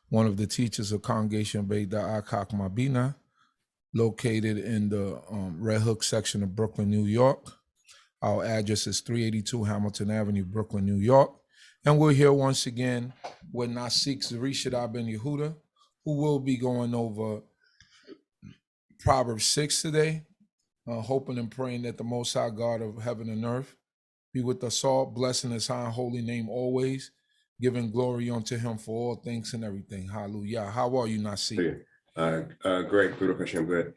one of the teachers of Congregation BINAH CHOKMAH, located in the Red Hook section of Brooklyn, New York. Our address is 382 Hamilton Avenue, Brooklyn, New York. And we're here once again with Nasik Zurishaddai ben Yehudah, who will be going over Proverbs 6 today, hoping and praying that the Most High God of heaven and earth be with us all, blessing his high and holy name always, giving glory unto him for all things and everything. Hallelujah. How are you, Nasik? Great, good question, good.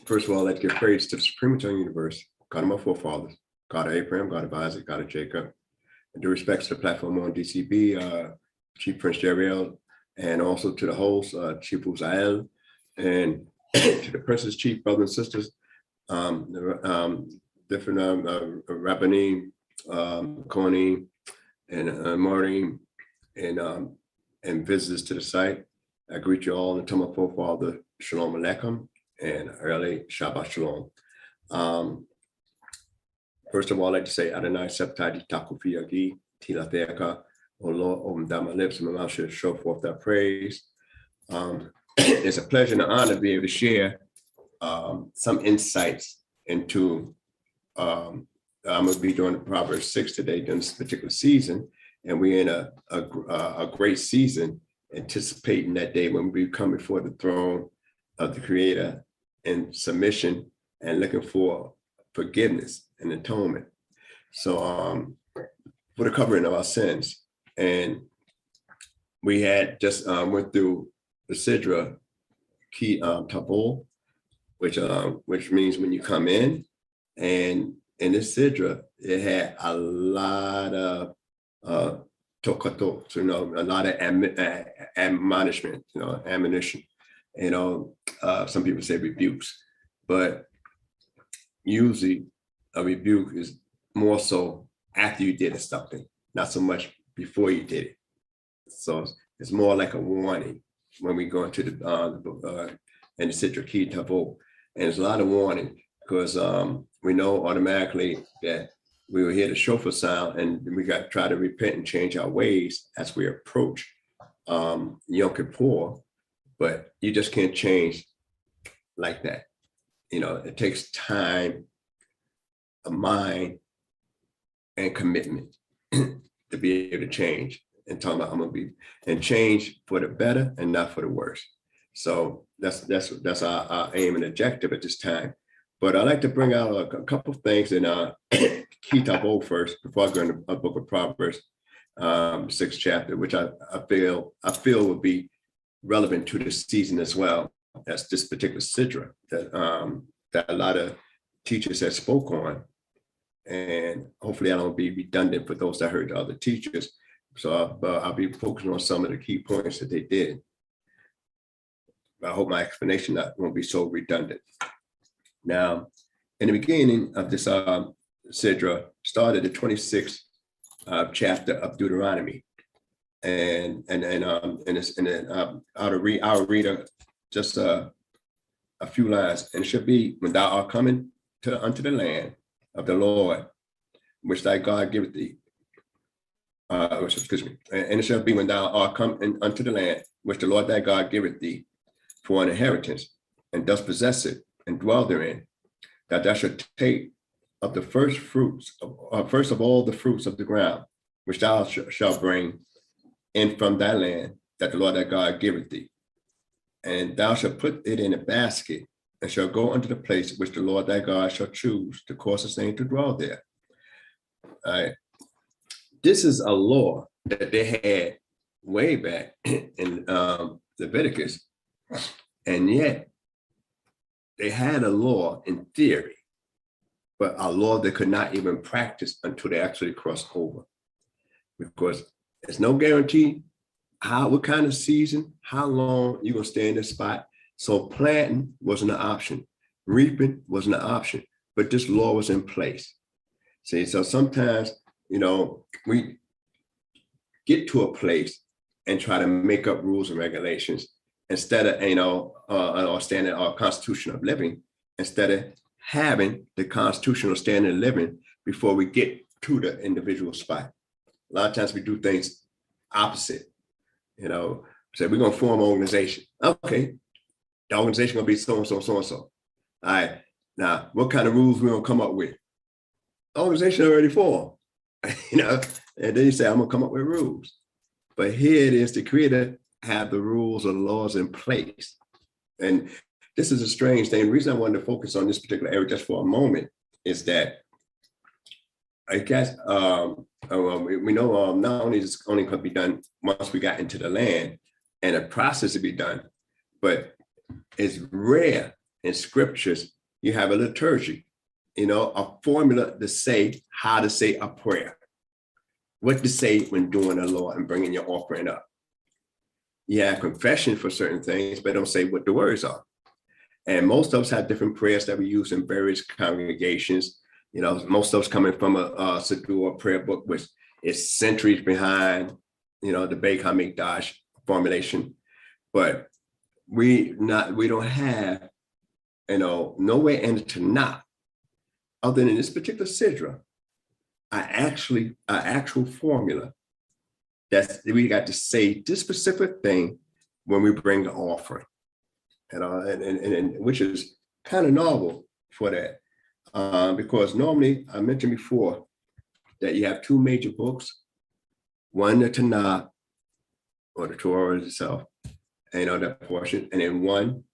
First of all, let's give praise to the Supreme Eternal Universe, God of my forefathers, God of Abraham, God of Isaac, God of Jacob. And due respects to the platform on D.C.B, Chief Prince Jeriel, and also to the host, Chief Uzael, and to the Prince's Chief brothers and sisters, different Rabbanim, Kohanim, and Martim, and visitors to the site. I greet you all in the name of my forefather, Shalom Aleichem, and early Shabbat Shalom. First of all, I'd like to say Adonai Septai Takufi Yagi Tilateaka, O Lord, open down my lips and my mouth should show forth thy praise. It's a pleasure and an honor to be able to share some insights into, I'm going to be doing the Proverbs 6 today during this particular season, and we're in a great season, anticipating that day when we come before the throne of the Creator in submission and looking for forgiveness and atonement. So for the covering of our sins. And we had just went through the Sidra Ki Tabor, which means when you come in, and in this Sidra, it had a lot of tokato, a lot of admonishment, ammunition, some people say rebukes, but usually a rebuke is more so after you did something, not so much before you did it. So it's more like a warning when we go into the and the Sidra Ki Tabor, and there's a lot of warning because we know automatically that we will hear the shofar sound, and we got to try to repent and change our ways as we approach Yom Kippur. But you just can't change like that. It takes time, a mind, and commitment to be able to change. And talking about I'm gonna be and change for the better and not for the worse. So that's our aim and objective at this time. But I'd like to bring out a couple of things in Ki Tabor first before I go into the book of Proverbs, 6th chapter, which I feel would be relevant to this season as well as this particular Sidra that a lot of teachers have spoke on. And hopefully I don't be redundant for those that heard the other teachers. So I'll be focusing on some of the key points that they did. I hope my explanation won't be so redundant. Now, in the beginning of this Sidra, started the 26th chapter of Deuteronomy, and I'll read just a few lines, and it should be, when thou art coming unto the land of the Lord, which thy God giveth thee. And it shall be when thou art come unto the land which the Lord thy God giveth thee for an inheritance, and dost possess it and dwell therein, that thou shalt take of the first of all the fruits of the ground, which thou shalt bring in from thy land, that the Lord thy God giveth thee. And thou shalt put it in a basket, and shall go unto the place which the Lord thy God shall choose to cause his name to dwell there. All right. This is a law that they had way back in Leviticus, and yet they had a law in theory, but a law they could not even practice until they actually crossed over, because there's no guarantee what kind of season, how long you're gonna stay in this spot. So planting wasn't an option, reaping wasn't an option, but this law was in place. See, so sometimes, we get to a place and try to make up rules and regulations instead of, our standard, our constitution of living, instead of having the constitutional standard of living before we get to the individual spot. A lot of times we do things opposite. You know, say we're gonna form an organization. Okay, the organization gonna be so and so, so and so. All right, now what kind of rules we gonna come up with? The organization already formed, you know, and then you say I'm gonna come up with rules. But here it is, the creator have the rules or the laws in place. And this is a strange thing. The reason I wanted to focus on this particular area just for a moment is that I guess we know not only is this only going to be done once we got into the land and a process to be done, but it's rare in scriptures you have a liturgy, you know, a formula to say how to say a prayer, what to say when doing the Lord and bringing your offering up. You have confession for certain things, but don't say what the words are. And most of us have different prayers that we use in various congregations. You know, most of us coming from a Siddur prayer book, which is centuries behind, you know, the Beit HaMikdash formulation. But we don't have, you know, nowhere in the Tanakh, other than this particular Sidra, an actual formula that we got to say this specific thing when we bring the offering, you know, and which is kind of novel for that. Because normally, I mentioned before that you have two major books, one the Tanakh, or the Torah itself, and, you know, that portion, and then one,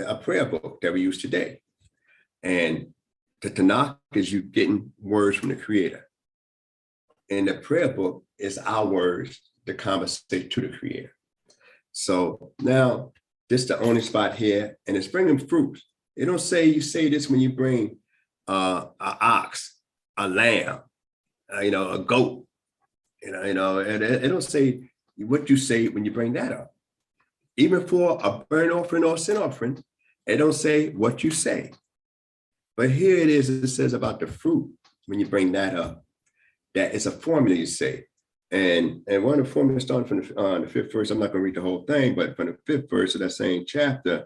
a prayer book that we use today. And the Tanakh is you getting words from the Creator. And the prayer book is our words, the conversation to the Creator. So now, this is the only spot here, and it's bringing fruit. It don't say you say this when you bring an ox, a lamb, you know, a goat, you know, and it don't say what you say when you bring that up. Even for a burnt offering or sin offering, it don't say what you say. But here it is, it says about the fruit when you bring that up, that it's a formula you say. And one of the formulas starting from the fifth verse, I'm not going to read the whole thing, but from the fifth verse of that same chapter,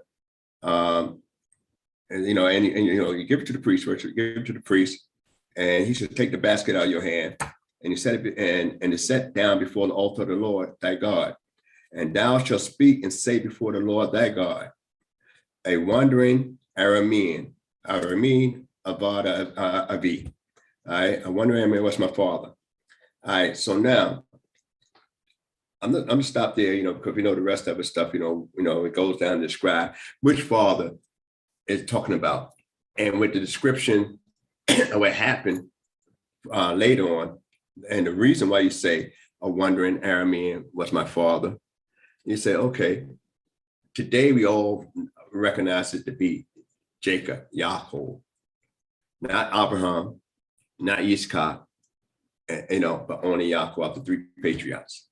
and you know, you give it to the priest, first, you give it to the priest, and he should take the basket out of your hand, and you set it and it's set down before the altar of the Lord thy God. And thou shalt speak and say before the Lord thy God, a wandering Aramean Avada Avi. All right, a wandering Aramean was my father. All right, so now I'm gonna stop there, you know, because we know the rest of the stuff, you know, it goes down to describe which father is talking about, and with the description of what happened later on, and the reason why you say a wandering Aramean was my father, you say, okay, today we all recognize it to be Jacob, Yaakov, not Abraham, not Yitzchak, you know, but only Yaakov of the three patriarchs.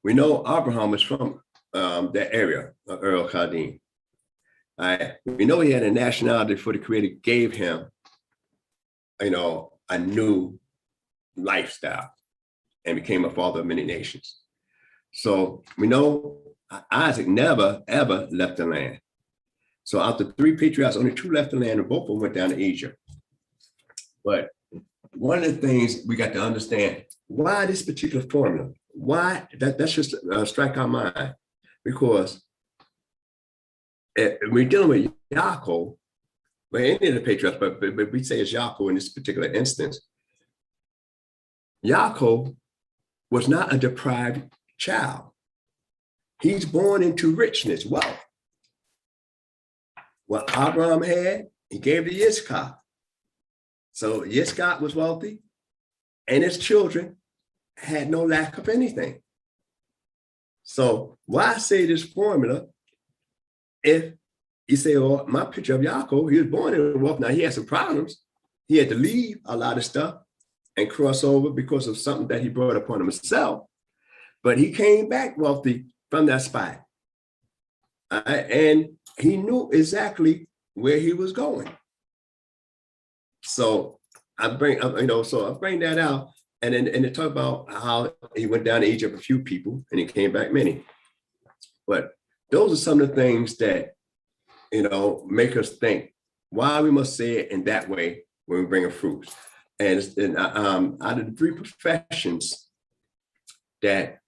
We know Abraham was from that area of Ur Chaldean. We know he had a nationality before the Creator gave him, you know, a new lifestyle and became a father of many nations. So we know Isaac never, ever left the land. So out the three patriarchs, only two left the land, and both of them went down to Egypt. But one of the things we got to understand, why this particular formula? Why? That's just strike our mind. Because we're dealing with Yaakov, well, any of the patriarchs, but we say it's Yaakov in this particular instance. Yaakov was not a deprived child. He's born into richness, wealth. What Abraham had, he gave to Yitzchak. So Yitzchak was wealthy, and his children had no lack of anything. So why say this formula if you say, oh, my picture of Yaakov, he was born in wealth. Now he had some problems. He had to leave a lot of stuff and cross over because of something that he brought upon himself. But he came back wealthy from that spot. And he knew exactly where he was going. So I bring that out, and then talk about how he went down to Egypt, a few people, and he came back many. But those are some of the things that, you know, make us think why we must say it in that way when we bring a fruit. And out of the three professions that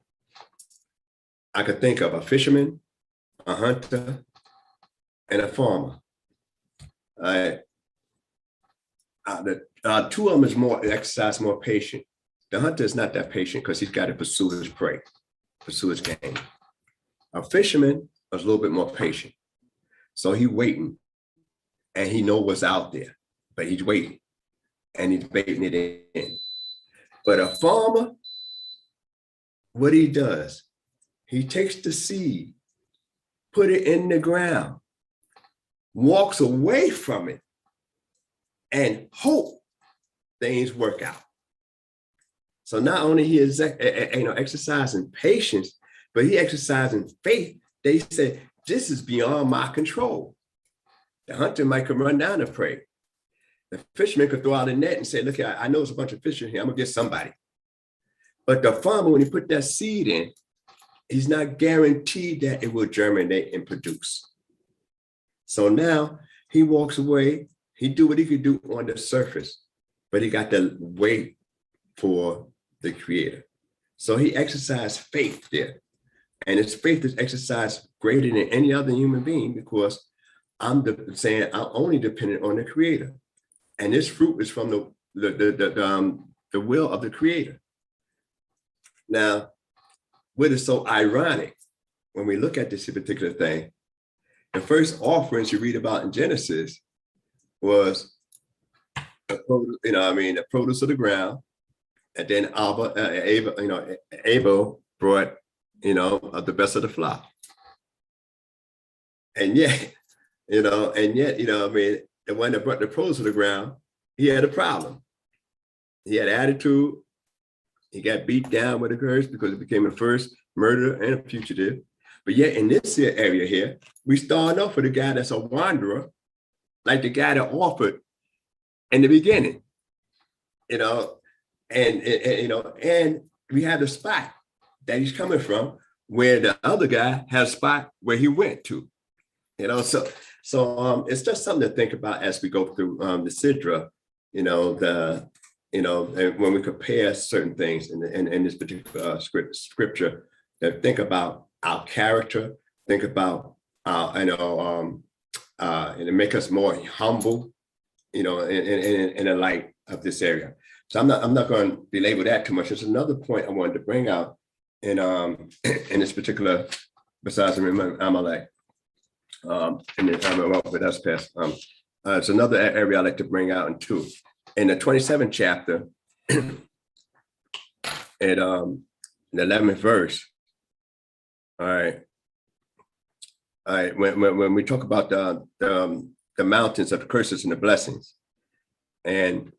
I could think of a fisherman, a hunter, and a farmer. Two of them is more exercise, more patient. The hunter is not that patient because he's got to pursue his prey, pursue his game. A fisherman is a little bit more patient. So he's waiting and he knows what's out there, but he's waiting and he's baiting it in. But a farmer, what he does, he takes the seed, put it in the ground, walks away from it, and hope things work out. So not only he is exercising patience, but he exercising faith. They say, this is beyond my control. The hunter might come run down and pray. The fisherman could throw out a net and say, look, I know there's a bunch of fish in here. I'm gonna get somebody. But the farmer, when he put that seed in, he's not guaranteed that it will germinate and produce. So now he walks away. He do what he could do on the surface, but he got to wait for the Creator. So he exercised faith there. And his faith is exercised greater than any other human being because I'm only dependent on the Creator. And this fruit is from the will of the Creator. Now, what is so ironic when we look at this particular thing, the first offerings you read about in Genesis was, the produce of the ground, and then Abel brought, the best of the flock. And yet, the one that brought the produce of the ground, he had a problem. He had attitude. He got beat down with a curse because he became a first murderer and a fugitive. But yet in this area here, we start off with a guy that's a wanderer, like the guy that offered in the beginning, and we have the spot that he's coming from where the other guy has a spot where he went to, so it's just something to think about as we go through the Sidra, and when we compare certain things in this particular scripture, that think about our character, think about and it make us more humble, in the light of this area. So I'm not going to belabor that too much. There's another point I wanted to bring out in this particular, besides Amalek, and then that's past. It's another area I like to bring out in two. In the 27th chapter, at the 11th verse. All right. When we talk about the mountains of the curses and the blessings, and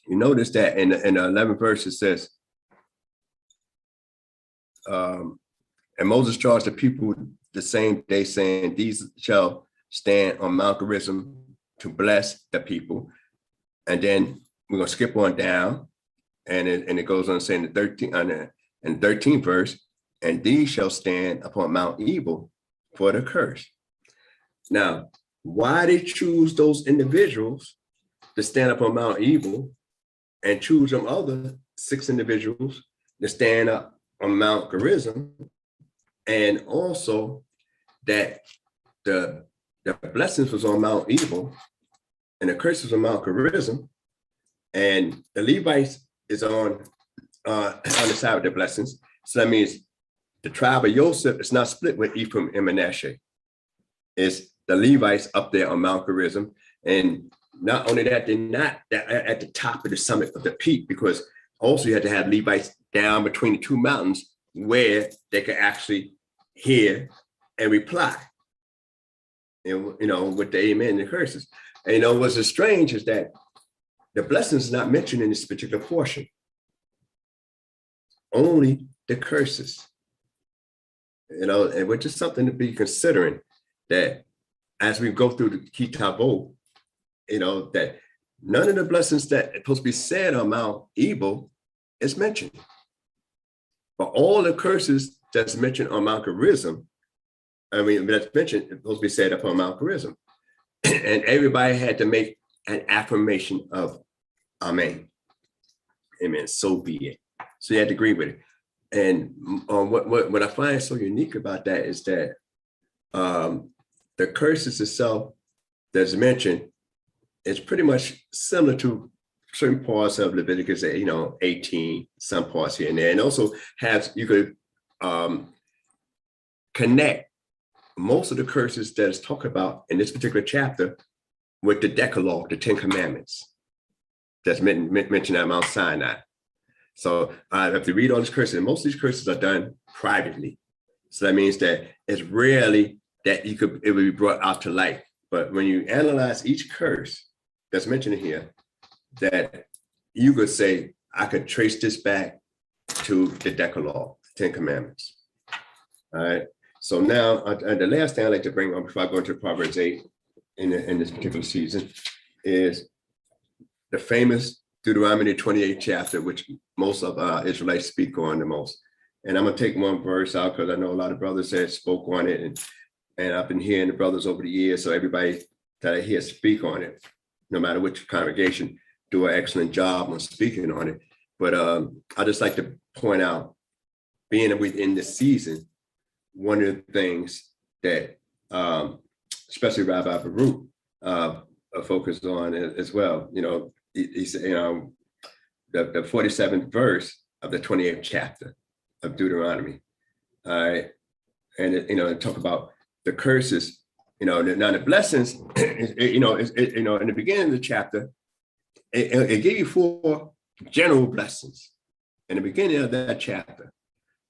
you notice that in the 11th verse it says, and Moses charged the people the same day, saying, "These shall stand on Mount Gerizim to bless the people." And then we're gonna skip on down, and it goes on saying the 13th verse, and these shall stand upon Mount Ebal for the curse. Now, why they choose those individuals to stand up on Mount Ebal and choose them other 6 individuals to stand up on Mount Gerizim, and also that the blessings was on Mount Ebal and the curses on Mount Gerizim, and the Levites is on the side of the blessings. So that means the tribe of Joseph is not split with Ephraim and Manasseh. It's the Levites up there on Mount Gerizim. And not only that, they're not at the top of the summit of the peak, because also you had to have Levites down between the two mountains where they could actually hear and reply, with the amen and the curses. And what's strange is that the blessings is not mentioned in this particular portion, only the curses, and which is something to be considering, that as we go through the Kitavo, that none of the blessings that are supposed to be said on Mount Ebal is mentioned. But all the curses that's mentioned on Mount Gerizim, that's mentioned, it's supposed to be said upon Mount Gerizim. And everybody had to make an affirmation of Amen. Amen. So be it. So you had to agree with it. And what I find so unique about that is that the curses itself that's mentioned is pretty much similar to certain parts of Leviticus, 18, some parts here and there, and also you could connect most of the curses that is talked about in this particular chapter with the Decalogue, the 10 Commandments that's mentioned at Mount Sinai. So I have to read all these curses, and most of these curses are done privately. So that means that it's rarely that it would be brought out to light. But when you analyze each curse that's mentioned here, that you could say, I could trace this back to the Decalogue, 10 Commandments. All right. So now the last thing I'd like to bring on before I go into Proverbs 8 in this particular season is the famous Deuteronomy 28 chapter, which most of Israelites speak on the most. And I'm gonna take one verse out because I know a lot of brothers that spoke on it, and I've been hearing the brothers over the years. So everybody that I hear speak on it, no matter which congregation, do an excellent job on speaking on it. But I just like to point out, being within this season, one of the things that especially Rabbi Baruch focused on as well, he said, the 47th verse of the 28th chapter of Deuteronomy. All right. And it talk about the curses, now the blessings, in the beginning of the chapter, it gave you 4 general blessings in the beginning of that chapter.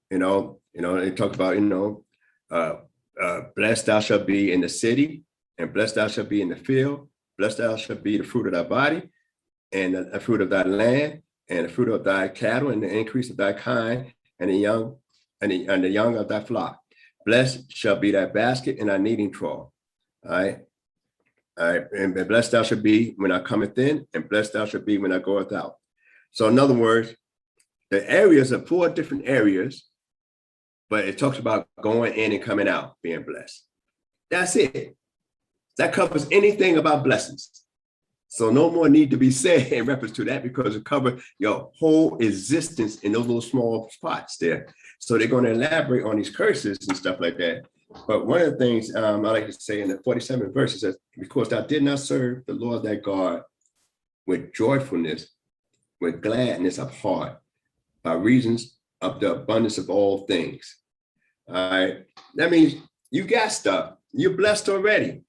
It talked about, blessed thou shalt be in the city, and blessed thou shalt be in the field, blessed thou shalt be the fruit of thy body, and the fruit of thy land, and the fruit of thy cattle, and the increase of thy kind, and the young of thy flock. Blessed shall be thy basket and thy kneading trough. All right. And blessed thou shalt be when I cometh in, and blessed thou shalt be when I goeth out. So in other words, the areas are 4 different areas, but it talks about going in and coming out, being blessed. That's it. That covers anything about blessings. So no more need to be said in reference to that, because it covers your whole existence in those little small spots there. So they're going to elaborate on these curses and stuff like that. But one of the things I like to say in the 47th verse is that, because thou did not serve the Lord thy God with joyfulness, with gladness of heart, by reasons of the abundance of all things. All right. That means you got stuff. You're blessed already.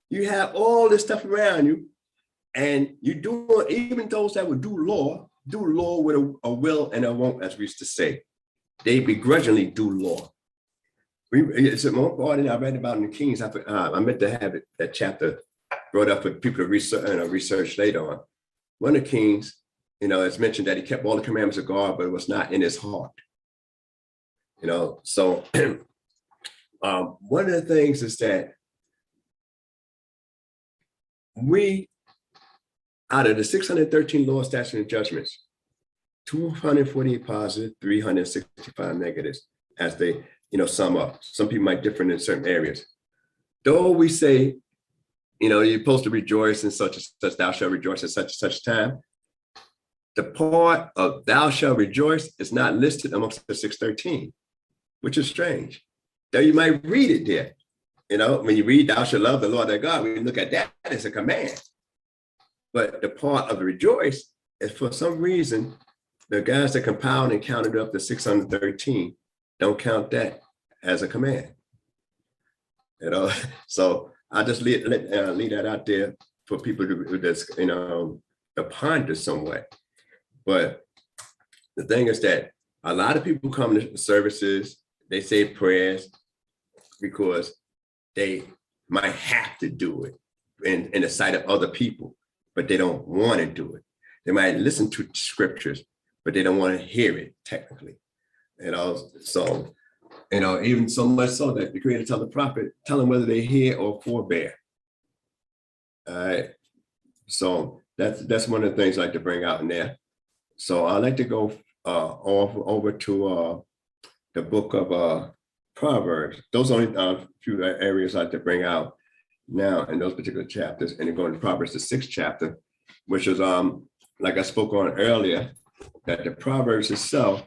You have all this stuff around you, and you do, even those that would do law with a will and a won't, as we used to say. They begrudgingly do law. It's a more part that I read about in the Kings. I meant to have that chapter brought up for people to research later on. One of the Kings, it's mentioned that he kept all the commandments of God, but it was not in his heart. So one of the things is that we, out of the 613 laws, statutes, and judgments, 248 positive, 365 negatives, as they sum up. Some people might differ in certain areas. Though we say, you're supposed to rejoice in such and such, thou shalt rejoice at such and such time, the part of thou shalt rejoice is not listed amongst the 613, which is strange. Though you might read it there. When you read thou shalt love the Lord thy God, we look at that as a command. But the part of the rejoice is, for some reason, the guys that compiled and counted up the 613 don't count that as a command. So I just leave that out there for people to ponder somewhat. But the thing is that a lot of people come to services, they say prayers because they might have to do it in the sight of other people, but they don't want to do it. They might listen to scriptures, but they don't want to hear it technically. So, even so much so that the Creator tell the prophet, tell them whether they hear or forbear. All right. So that's one of the things I like to bring out in there. So I like to go over to the book of Proverbs. Those are only a few areas I like to bring out now in those particular chapters, and then go into Proverbs, the 6th chapter, which is like I spoke on earlier, that the Proverbs itself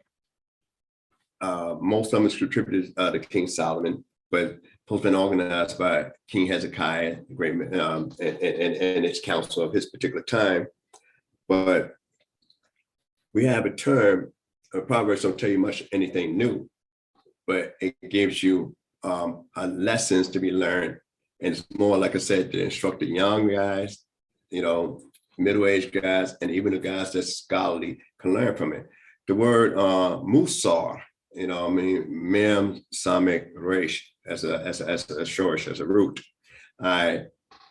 most of them is contributed to King Solomon, but it's been organized by King Hezekiah, great and his council of his particular time. But we have a term, Proverbs don't tell you much anything new, but it gives you lessons to be learned. And it's more, like I said, to instruct the young guys, middle-aged guys, and even the guys that's scholarly can learn from it. The word musar, mem, samek, resh, as a shorish, as a root.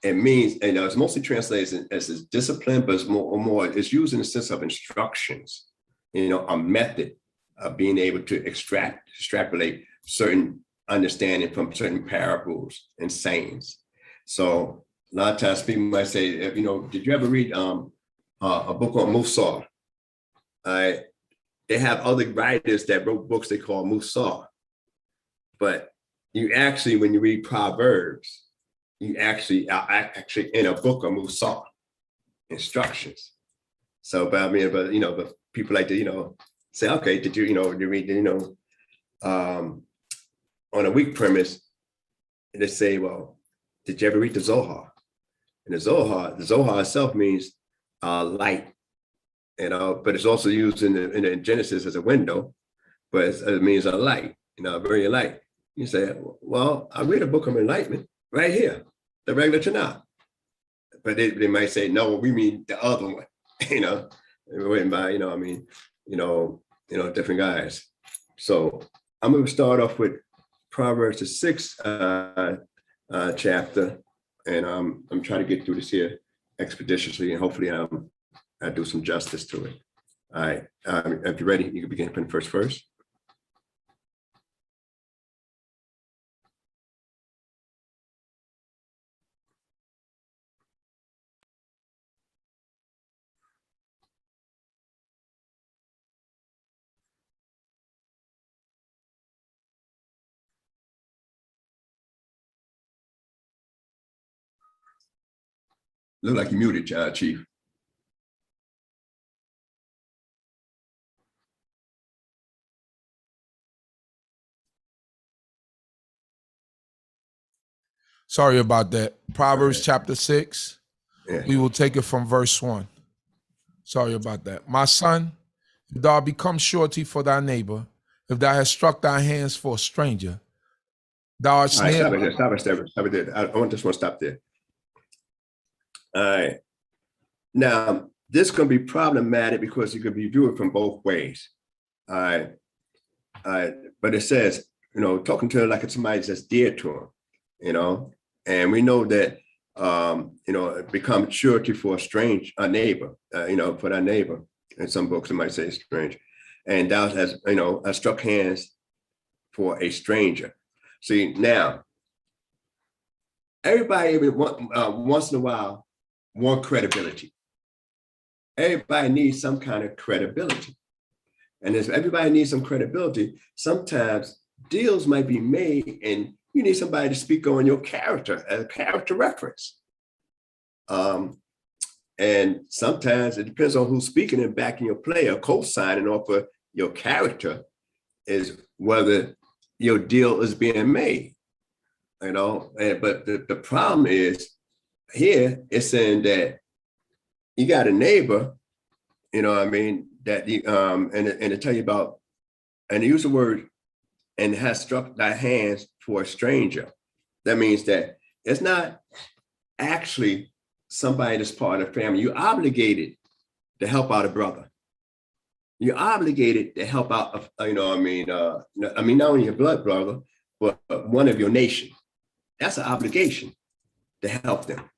It means, it's mostly translated as discipline, but it's more, it's used in the sense of instructions, a method of being able to extrapolate certain understanding from certain parables and sayings. So a lot of times people might say, did you ever read a book on Musar? They have other writers that wrote books they call Musar. But you actually, when you read Proverbs, you actually are actually in a book of Musar, instructions. So, but people like to, say, okay, did you read, on a weak premise, and they say, well, did you ever read the Zohar? And the Zohar itself means light, but it's also used in the Genesis as a window, but it means a light, very light. You say, well, I read a book of enlightenment right here, the regular Tanakh. But they might say, no, we mean the other one, written by, different guys. So I'm going to start off with Proverbs, the 6th chapter, and I'm trying to get through this here expeditiously, and hopefully I do some justice to it. All right, if you're ready, you can begin from the first verse. Look like you muted, Chief. Sorry about that. Proverbs chapter 6. Yeah. We will take it from verse 1. Sorry about that. My son, if thou become surety for thy neighbor, if thou hast struck thy hands for a stranger, thou art snared. All right, stop it there. I want this one to stop there. All right. Now, this is going to be problematic because you could be viewed from both ways. All right. But it says, talking to him like it's somebody that's dear to him, and we know that, become surety for a neighbor, for that neighbor. In some books, it might say strange. And thou has, struck hands for a stranger. See, now, everybody once in a while want credibility. Everybody needs some kind of credibility. And if everybody needs some credibility, sometimes deals might be made and you need somebody to speak on your character, as a character reference. And sometimes it depends on who's speaking and backing your play or co-signing off of your character is whether your deal is being made, But the problem is here it's saying that you got a neighbor, that you, and to tell you about, and use the word, and has struck thy hands for a stranger. That means that it's not actually somebody that's part of the family. You're obligated to help out a brother. You're obligated to help out, not only your blood brother, but one of your nation. That's an obligation to help them.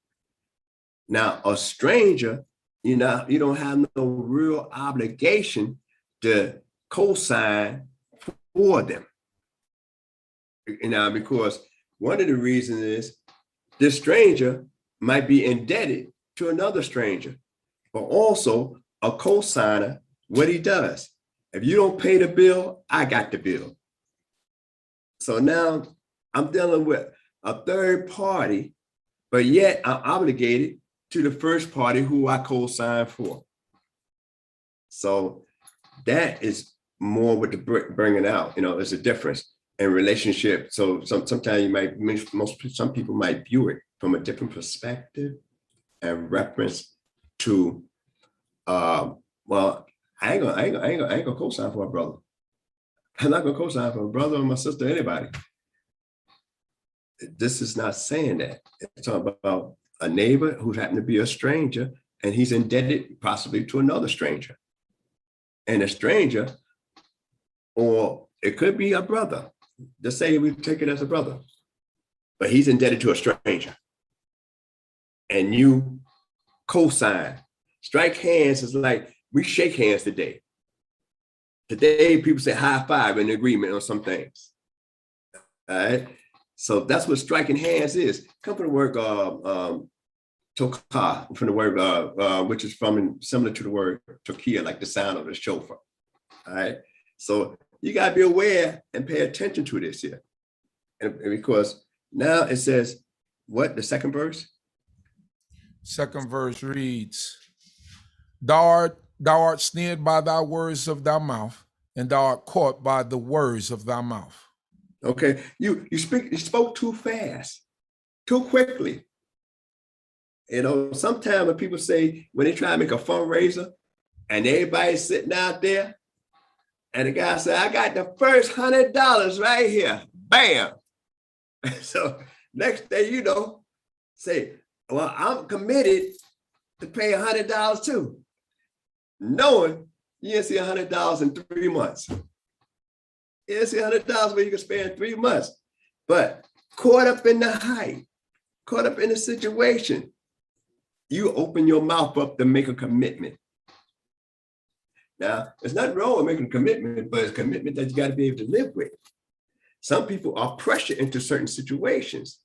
Now, a stranger, you don't have no real obligation to co-sign for them. Because one of the reasons is this stranger might be indebted to another stranger, but also a co-signer, what he does. If you don't pay the bill, I got the bill. So now I'm dealing with a third party, but yet I'm obligated to the first party who I co-signed for. So that is more with the bringing out. There's a difference in relationship. So sometimes some people might view it from a different perspective and reference to, well, I ain't gonna co-sign for a brother. I'm not gonna co-sign for a brother or my sister, anybody. This is not saying that. It's talking about a neighbor who happened to be a stranger, and he's indebted possibly to another stranger. And a stranger, or it could be a brother. Just say we take it as a brother, but he's indebted to a stranger. And you co-sign. Strike hands is like we shake hands today. Today, people say high five in agreement on some things. All right. So that's what striking hands is. Come from the word tokah, from the word which is similar to the word tokia, like the sound of the shofar. All right. So you got to be aware and pay attention to this here. And because now it says, what, the second verse? Second verse reads, Thou art snared by thy words of thy mouth, and thou art caught by the words of thy mouth. Okay, you spoke too fast, too quickly. Sometimes when people say, when they try to make a fundraiser and everybody's sitting out there, and the guy said, I got the first $100 right here, bam. So next thing you know, say, well, I'm committed to pay $100 too, knowing you didn't see $100 in 3 months. You didn't see $100 where you can spend 3 months, but caught up in the hype, caught up in the situation, you open your mouth up to make a commitment. Now, there's nothing wrong with making a commitment, but it's a commitment that you got to be able to live with. Some people are pressured into certain situations.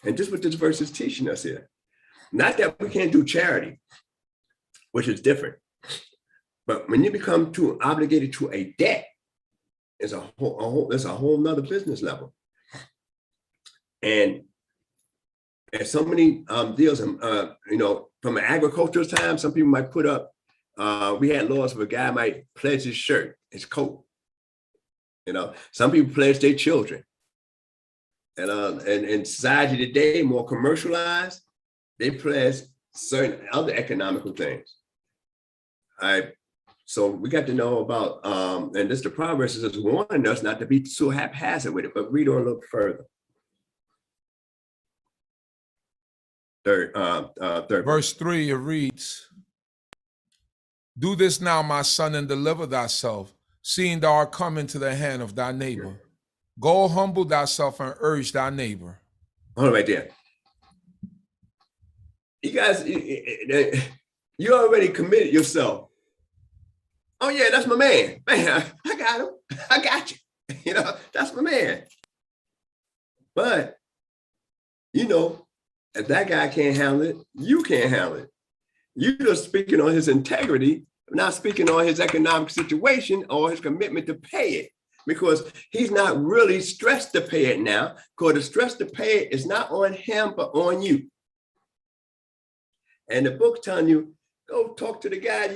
And this is what this verse is teaching us here. Not that we can't do charity, which is different. But when you become too obligated to a debt, it's a whole nother business level. And so many deals, from an agricultural time, some people might put up, we had laws where a guy might pledge his shirt, his coat. Some people pledge their children. And in society today, more commercialized, they pledge certain other economical things. So we got to know about, and this the Proverbs is warning us not to be so haphazard with it, but read on a little further. Third Verse 3, it reads, Do this now, my son, and deliver thyself, seeing thou art come into the hand of thy neighbor. Go humble thyself and urge thy neighbor. Hold on right there. You guys, you already committed yourself. Oh yeah, that's my man. Man, I got him. I got you. That's my man. But, if that guy can't handle it, you can't handle it. You're just speaking on his integrity, not speaking on his economic situation or his commitment to pay it, because he's not really stressed to pay it now, because the stress to pay it is not on him, but on you. And the book's telling you, go talk to the guy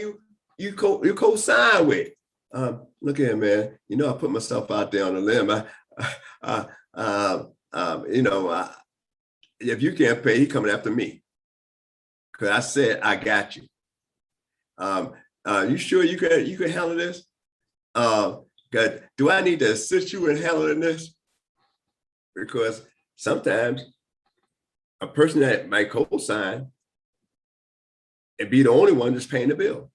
you co-sign with. Look here, man. I put myself out there on a limb. If you can't pay, he coming after me. Because I said, I got you. You sure you can handle this? God, do I need to assist you in handling this? Because sometimes a person that might co-sign and be the only one that's paying the bill.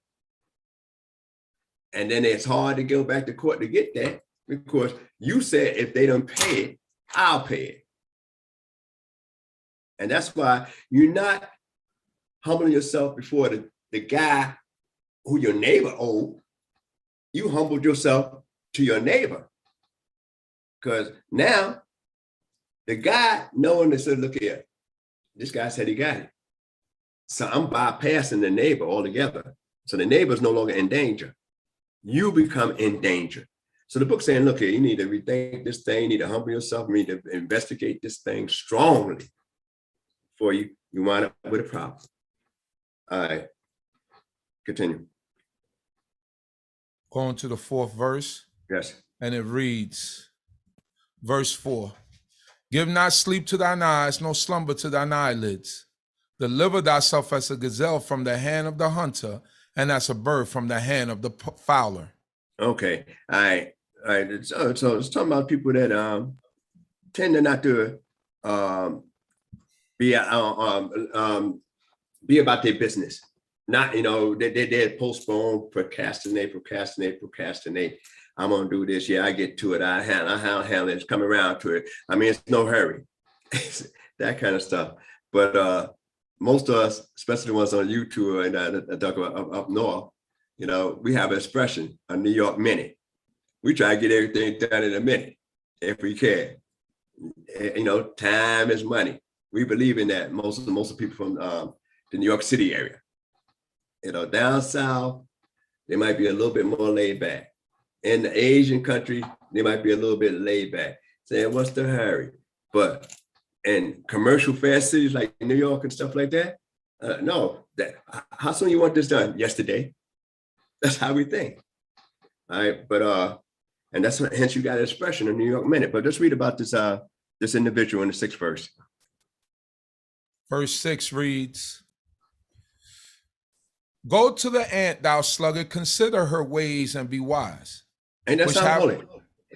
And then it's hard to go back to court to get that, because you said if they don't pay it, I'll pay it. And that's why you're not humbling yourself before the guy who your neighbor owed. You humbled yourself to your neighbor. Because now the guy knowing that said, look here, this guy said he got it. So I'm bypassing the neighbor altogether. So the neighbor is no longer in danger. You become in danger. So the book's saying, look here, you need to rethink this thing, you need to humble yourself, you need to investigate this thing strongly before you wind up with a problem. All right, continue. Going to the 4th verse. Yes. And it reads, verse 4. Give not sleep to thine eyes, nor slumber to thine eyelids. Deliver thyself as a gazelle from the hand of the hunter, and as a bird from the hand of the fowler. Okay. All right. So it's talking about people that tend to not to be about their business. Not, they postpone, procrastinate. I'm gonna do this. Yeah, I get to it. I handle it. It's coming around to it. I mean, it's no hurry. That kind of stuff. But most of us, especially the ones on YouTube and talk about up north, we have an expression, a New York minute. We try to get everything done in a minute if we can. Time is money. We believe in that. Most of the people from the New York City area. Down south, they might be a little bit more laid back. In the Asian country, they might be a little bit laid back, saying, what's the hurry? But in commercial fast cities like New York and stuff like that, no, how soon you want this done? Yesterday. That's how we think. All right, but and that's hence you got an expression, a New York minute. But let's read about this individual in the 6th verse. Verse 6 reads, go to the ant, thou sluggard, consider her ways and be wise. And that's not holy.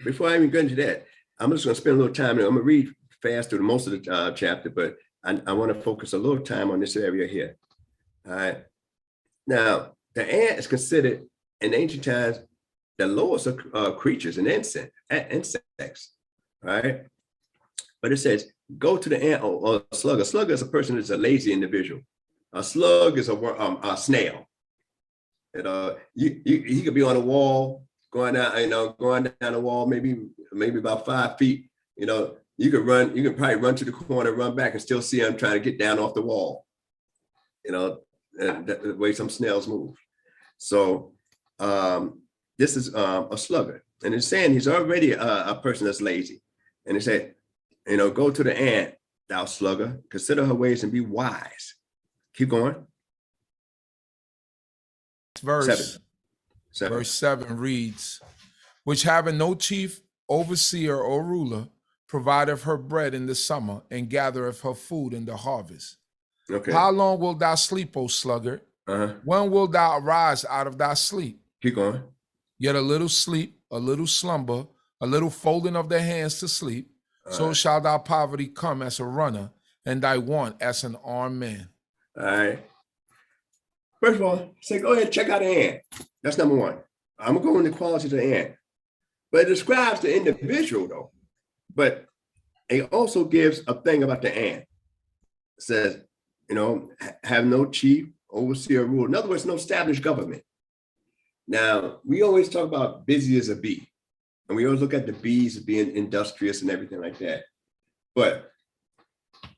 Before I even get into that, I'm just going to spend a little time. I'm going to read fast through most of the chapter, but I want to focus a little time on this area here. All right. Now, the ant is considered in ancient times the lowest of creatures and insects. Right. But it says, go to the ant or a slug. A slug is a person that's a lazy individual. A slug is a snail. He could be on a wall, going down the wall, maybe about 5 feet. You can probably run to the corner, run back, and still see him trying to get down off the wall. The way some snails move. So this is a slugger, and it's saying he's already a person that's lazy. And it said, go to the ant, thou slugger, consider her ways and be wise. Keep going. Verse 7 reads, which having no chief, overseer, or ruler, provideth her bread in the summer, and gathereth her food in the harvest. Okay. How long wilt thou sleep, O sluggard? When wilt thou arise out of thy sleep? Keep going. Yet a little sleep, a little slumber, a little folding of the hands to sleep, so shall thy poverty come as a runner, and thy want as an armed man. All right. First of all, say, go ahead and check out the ant. That's number one. I'm going to go into qualities of the ant. But it describes the individual, though. But it also gives a thing about the ant. It says, have no chief, overseer, rule. In other words, no established government. Now, we always talk about busy as a bee. And we always look at the bees as being industrious and everything like that. But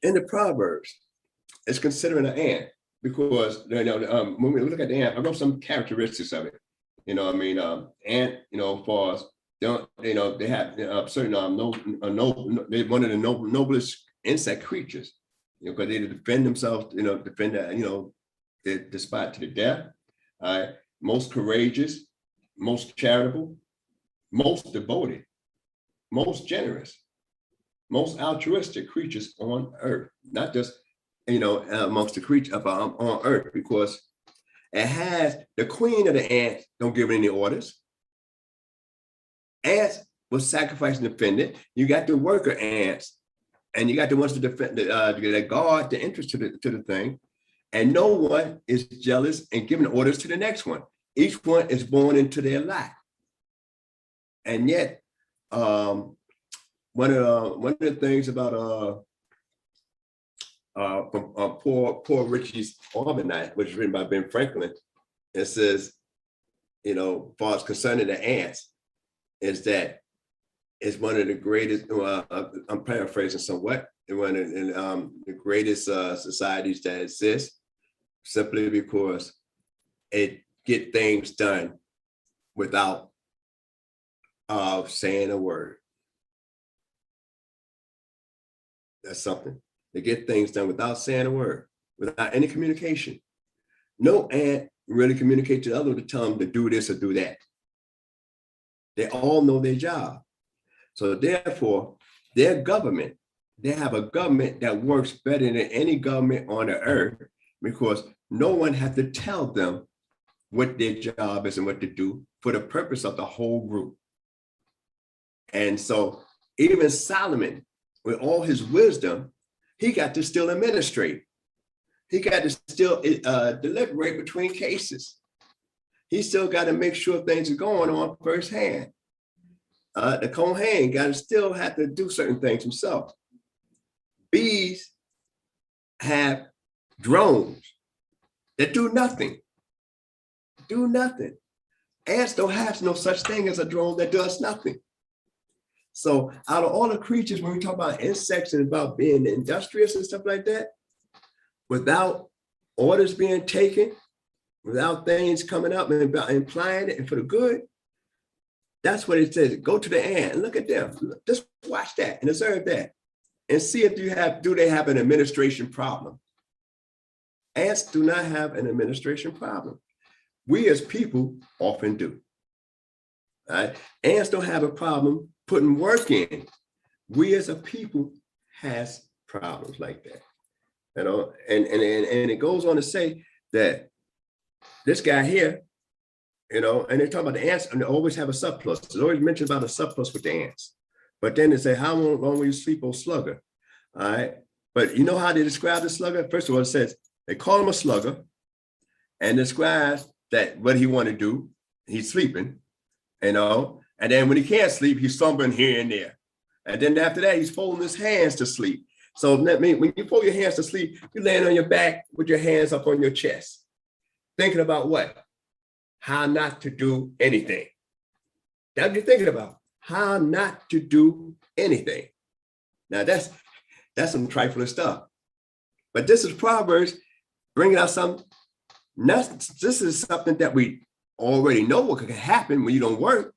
in the Proverbs, it's considering an ant because when we look at the ant, I wrote some characteristics of it. Ant, for us, they have certain they're one of the noblest insect creatures, because they defend themselves, defend the spot to the death. Most courageous, most charitable, most devoted, most generous, most altruistic creatures on earth, not just amongst the creatures on earth, because it has the queen of the ants don't give any orders. Ants will sacrifice and defend it. You got the worker ants, and you got the ones to defend that guard the interest to the thing, and no one is jealous and giving orders to the next one. Each one is born into their lot. And yet, one of the things about from Poor Richie's Almanac, which is written by Ben Franklin, it says, as far as concerning the ants, is that it's one of the greatest. I'm paraphrasing somewhat. One of the greatest societies that exist, simply because it get things done without saying a word. That's something. They get things done without saying a word, without any communication. No ant really communicate to the other to tell them to do this or do that. They all know their job. So therefore, their government, they have a government that works better than any government on the earth, because no one has to tell them what their job is and what to do for the purpose of the whole group. And so even Solomon, with all his wisdom, he got to still administrate. He got to still deliberate between cases. He still got to make sure things are going on firsthand. The Kohen got to still have to do certain things himself. Bees have drones that do nothing. Do nothing. Ants don't have no such thing as a drone that does nothing. So out of all the creatures, when we talk about insects and about being industrious and stuff like that, without orders being taken, without things coming up and implying it and for the good, that's what it says. Go to the ant and look at them. Just watch that and observe that and see if do they have an administration problem. Ants do not have an administration problem. We as people often do. Right? Ants don't have a problem putting work in. We as a people has problems like that. You know, and it goes on to say that this guy here, you know, and they talk about the ants, and they always have a surplus. There's always mentioned about a surplus with the ants. But then they say, how long will you sleep, O slugger? All right. But you know how they describe the slugger? First of all, it says they call him a slugger and describes that what he want to do, he's sleeping, you know, and then when he can't sleep, he's stumbling here and there. And then after that, he's folding his hands to sleep. So that means when you fold your hands to sleep, you're laying on your back with your hands up on your chest, thinking about what? How not to do anything. That's what you're thinking about. How not to do anything. Now that's some trifling stuff. But this is Proverbs bringing out some. This is something that we already know what can happen when you don't work.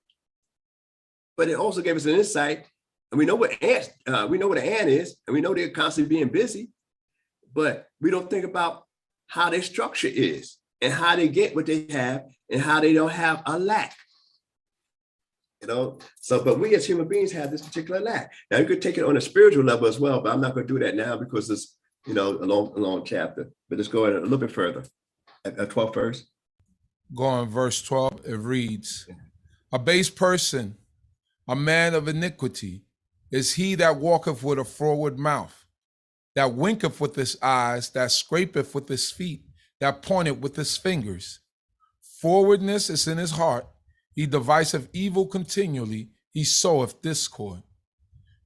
But it also gave us an insight, and we know what ants. We know what an ant is, and we know they're constantly being busy. But we don't think about how their structure is and how they get what they have and how they don't have a lack. You know, so but we as human beings have this particular lack. Now you could take it on a spiritual level as well, but I'm not going to do that now because it's, you know, a long chapter. But let's go a little bit further. At 12th verse. Go on verse 12. It reads, a base person, a man of iniquity, is he that walketh with a froward mouth, that winketh with his eyes, that scrapeth with his feet, that pointeth with his fingers. Forwardness is in his heart. He deviseth evil continually. He soweth discord.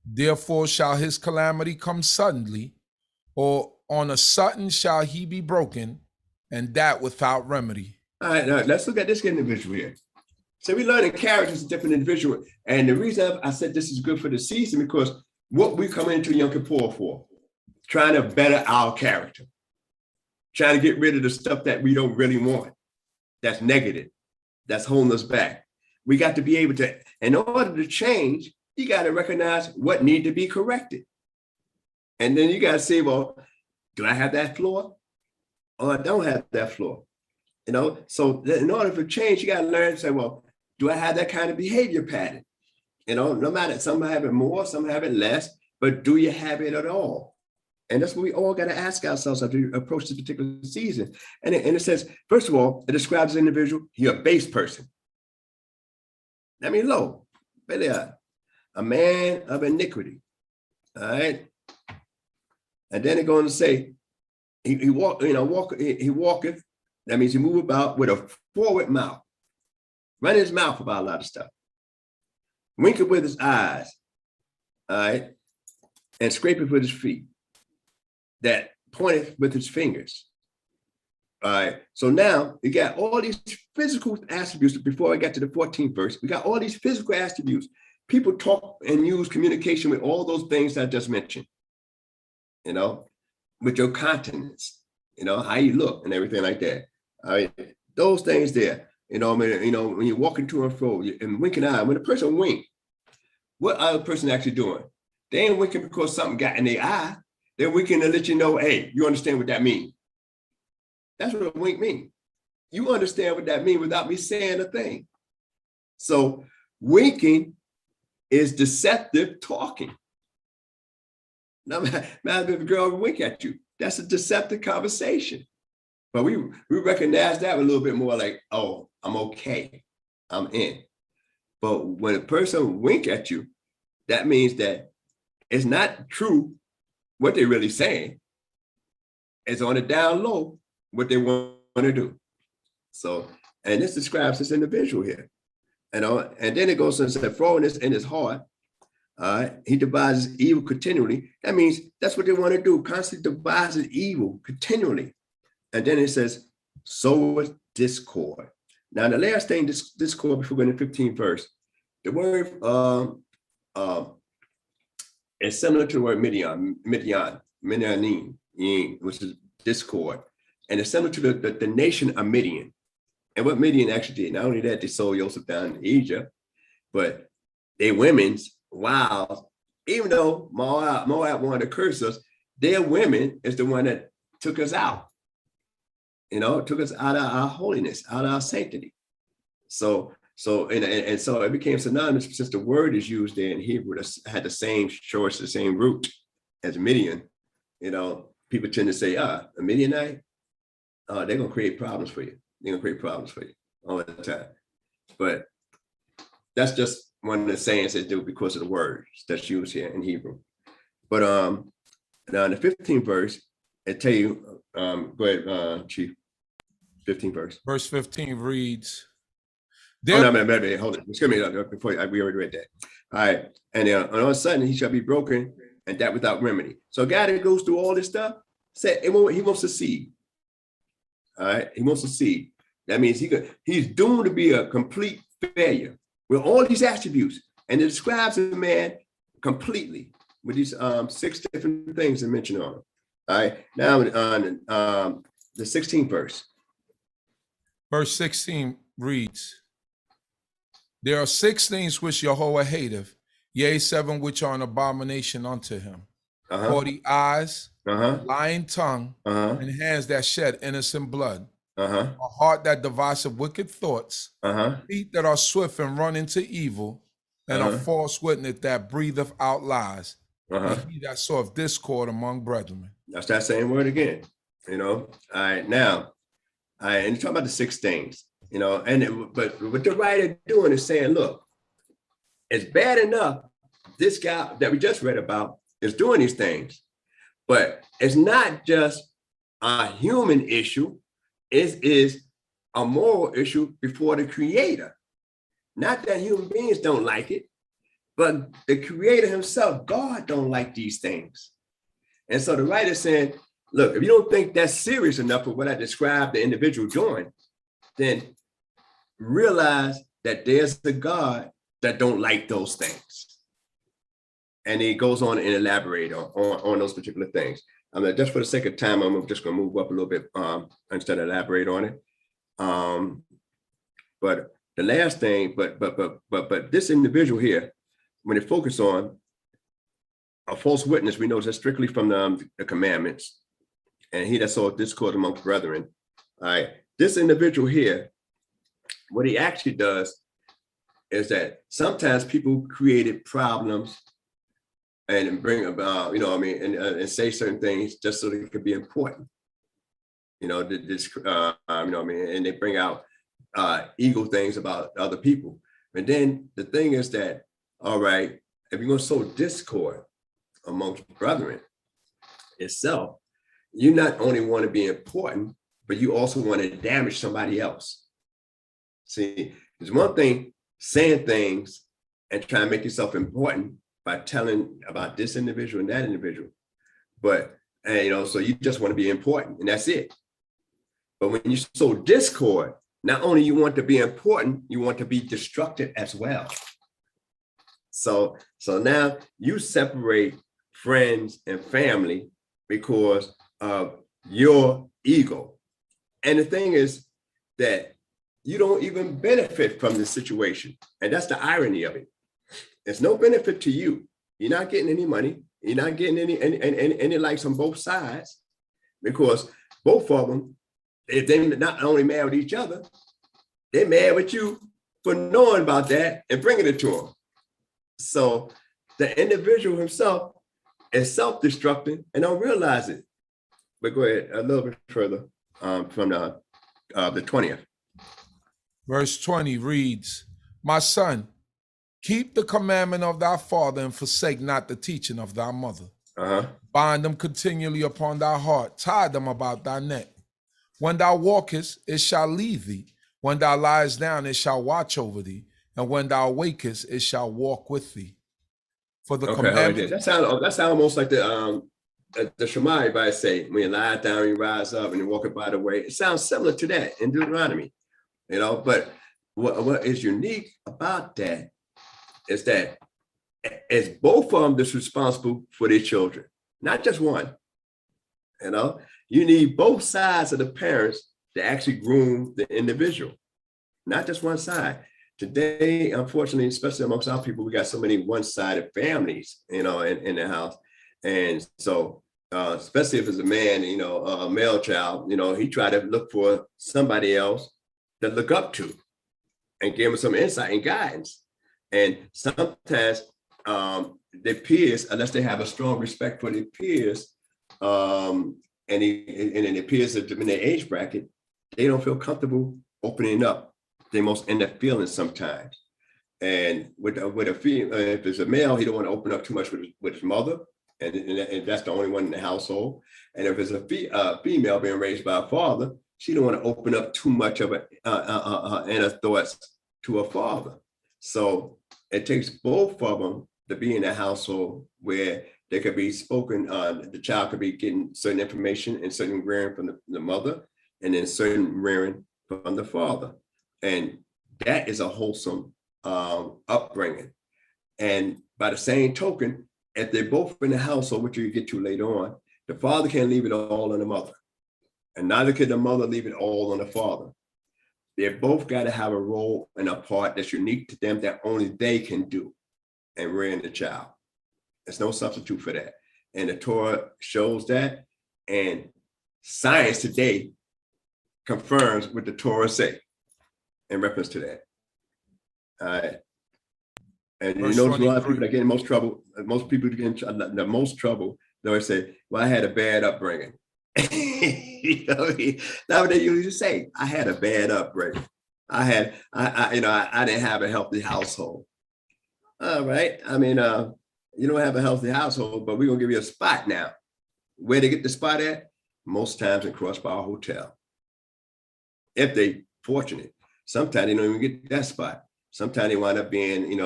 Therefore shall his calamity come suddenly, or on a sudden shall he be broken, and that without remedy. All right, let's look at this individual here. So we learn in characters of different individuals. And the reason I said this is good for the season, because what we come into Yom Kippur for, trying to better our character, trying to get rid of the stuff that we don't really want, that's negative, that's holding us back. We got to be able to, in order to change, you got to recognize what need to be corrected. And then you got to say, well, do I have that flaw? Or I don't have that flaw? You know, so in order for change, you got to learn to say, well, do I have that kind of behavior pattern? You know, no matter, some have it more, some have it less, but do you have it at all? And that's what we all got to ask ourselves as we approach this particular season. And it says, first of all, it describes an individual, you're a base person. That means low, a man of iniquity. All right. And then it's going to say, he walketh. That means he move about with a forward mouth, running his mouth about a lot of stuff, winketh with his eyes, all right, and scrapeth with his feet, that pointeth with his fingers. All right. So now you got all these physical attributes. Before I get to the 14th verse, we got all these physical attributes. People talk and use communication with all those things that I just mentioned, you know, with your countenance, you know, how you look and everything like that. All right. Those things there, you know, when you're walking to and fro and winking eye, when a person wink, what other person actually doing? They ain't winking because something got in their eye. They're winking to let you know, hey, you understand what that means. That's what a wink means. You understand what that means without me saying a thing. So winking is deceptive talking. Now, imagine if a girl wink at you. That's a deceptive conversation. But we recognize that a little bit more like, oh, I'm okay, I'm in. But when a person wink at you, that means that it's not true what they're really saying. It's on the down low what they want to do. So, and this describes this individual here. And then it goes and says, forwardness in his heart, he devises evil continually. That means that's what they want to do, constantly devises evil continually. And then it says, soweth discord. Now, the last thing, discord, before we go into the 15th verse, the word is similar to the word Midianim, which is discord. And it's similar to the nation of Midian. And what Midian actually did, not only that, they sold Joseph down in Egypt, but their women's wives, even though Moab wanted to curse us, their women is the one that took us out. Took us out of our holiness, out of our sanctity. So it became synonymous since the word is used there in Hebrew that had the same source, the same root as Midian. People tend to say, a Midianite, they're going to create problems for you. They're going to create problems for you all the time. But that's just one of the sayings they do because of the words that's used here in Hebrew. But now in the 15th verse, it tell you, go ahead, Chief. 15th verse. Verse 15 reads. Hold on, hold it. Excuse me, before we already read that. All right. And all of a sudden he shall be broken, and that without remedy. So a guy that goes through all this stuff, he won't succeed. All right. He won't succeed. That means he's doomed to be a complete failure with all these attributes. And it describes a man completely with these 6 different things I mentioned on him. All right. Now on the 16th verse. Verse 16 reads, there are 6 things which Jehovah hateth, yea, 7 which are an abomination unto him. Haughty eyes, lying tongue, and hands that shed innocent blood, a heart that deviseth wicked thoughts, feet that are swift and run into evil, and a false witness that breatheth out lies, and he that soweth discord among brethren. That's that same word again. All right, now, and you talk about the 6 things, but what the writer doing is saying, look, it's bad enough this guy that we just read about is doing these things, but it's not just a human issue, it is a moral issue before the Creator. Not that human beings don't like it, but the Creator himself, God, don't like these things. And so the writer saying, look, if you don't think that's serious enough for what I described the individual doing, then realize that there's a God that don't like those things. And he goes on and elaborate on those particular things. Just for the sake of time, I'm just going to move up a little bit instead of elaborate on it. But the last thing, but this individual here, when they focus on a false witness, we know that's strictly from the commandments. And he that soweth discord amongst brethren. All right, this individual here, what he actually does is that sometimes people created problems and bring about, and say certain things just so they could be important. And they bring out ego things about other people. And then the thing is that, all right, if you're going to sow discord amongst brethren itself, you not only want to be important, but you also want to damage somebody else. See, there's one thing saying things and trying to make yourself important by telling about this individual and that individual. But, so you just want to be important and that's it. But when you sow discord, not only you want to be important, you want to be destructive as well. So now you separate friends and family because of your ego. And the thing is that you don't even benefit from the situation. And that's the irony of it. There's no benefit to you. You're not getting any money. You're not getting any likes on both sides, because both of them, if they're not only mad with each other, they're mad with you for knowing about that and bringing it to him. So the individual himself is self-destructing and don't realize it. But go ahead a little bit further from the 20th. Verse 20 reads, my son, keep the commandment of thy father and forsake not the teaching of thy mother. Bind them continually upon thy heart, tie them about thy neck. When thou walkest, it shall lead thee. When thou liest down, it shall watch over thee. And when thou awakest, it shall walk with thee. For the commandment. That sounds almost like the Shema everybody say, when you lie down, you rise up and you walk by the way. It sounds similar to that in Deuteronomy, but what is unique about that is that it's both of them that's responsible for their children, not just one. You need both sides of the parents to actually groom the individual, not just one side. Today, unfortunately, especially amongst our people, we got so many one-sided families, in the house. And so, especially if it's a man, a male child, he try to look for somebody else to look up to and give him some insight and guidance. And sometimes their peers, unless they have a strong respect for their peers, and it appears that in their age bracket, they don't feel comfortable opening up. They most end up feeling sometimes. And with a female, if it's a male, he don't want to open up too much with his mother, and that's the only one in the household. And if it's a female being raised by a father, she don't want to open up too much of inner thoughts to her father. So it takes both of them to be in a household where they could be spoken, the child could be getting certain information and certain rearing from the mother, and then certain rearing from the father. And that is a wholesome upbringing. And by the same token, if they're both in the household, which you get to later on, the father can't leave it all on the mother. And neither can the mother leave it all on the father. They both got to have a role and a part that's unique to them that only they can do and rearing the child. There's no substitute for that. And the Torah shows that. And science today confirms what the Torah say in reference to that. All right. And you notice a lot of people that get in most trouble. Most people get in the most trouble. They always say, well, I had a bad upbringing. That's what they usually say. I had a bad upbringing. I didn't have a healthy household. All right. You don't have a healthy household, but we're going to give you a spot now. Where they get the spot at? Most times in Crossbar Hotel. If they fortunate. Sometimes they don't even get that spot. Sometimes they wind up being,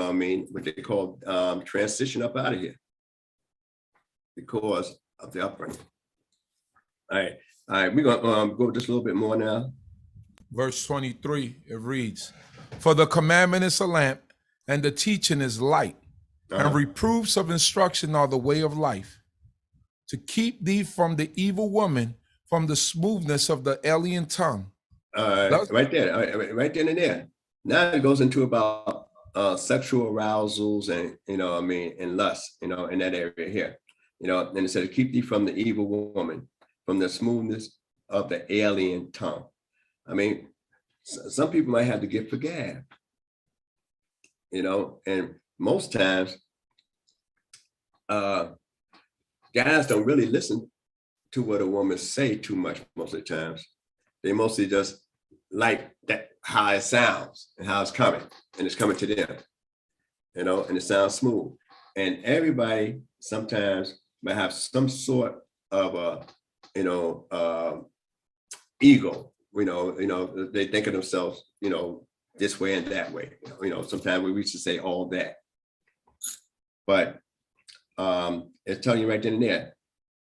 what they call transition up out of here because of the upbringing. All right, we're going to go just a little bit more now. Verse 23, it reads, for the commandment is a lamp, and the teaching is light, and reproofs of instruction are the way of life, to keep thee from the evil woman, from the smoothness of the alien tongue. Right then and there. Now it goes into about sexual arousals and and lust, in that area here. And it says, keep thee from the evil woman, from the smoothness of the alien tongue. Some people might have to get for gab, and most times guys don't really listen to what a woman say too much most of the times. They mostly just like that, how it sounds and how it's coming, and it's coming to them, and it sounds smooth. And everybody sometimes might have some sort of ego, they think of themselves, this way and that way. Sometimes we used to say all that, but it's telling you right then and there,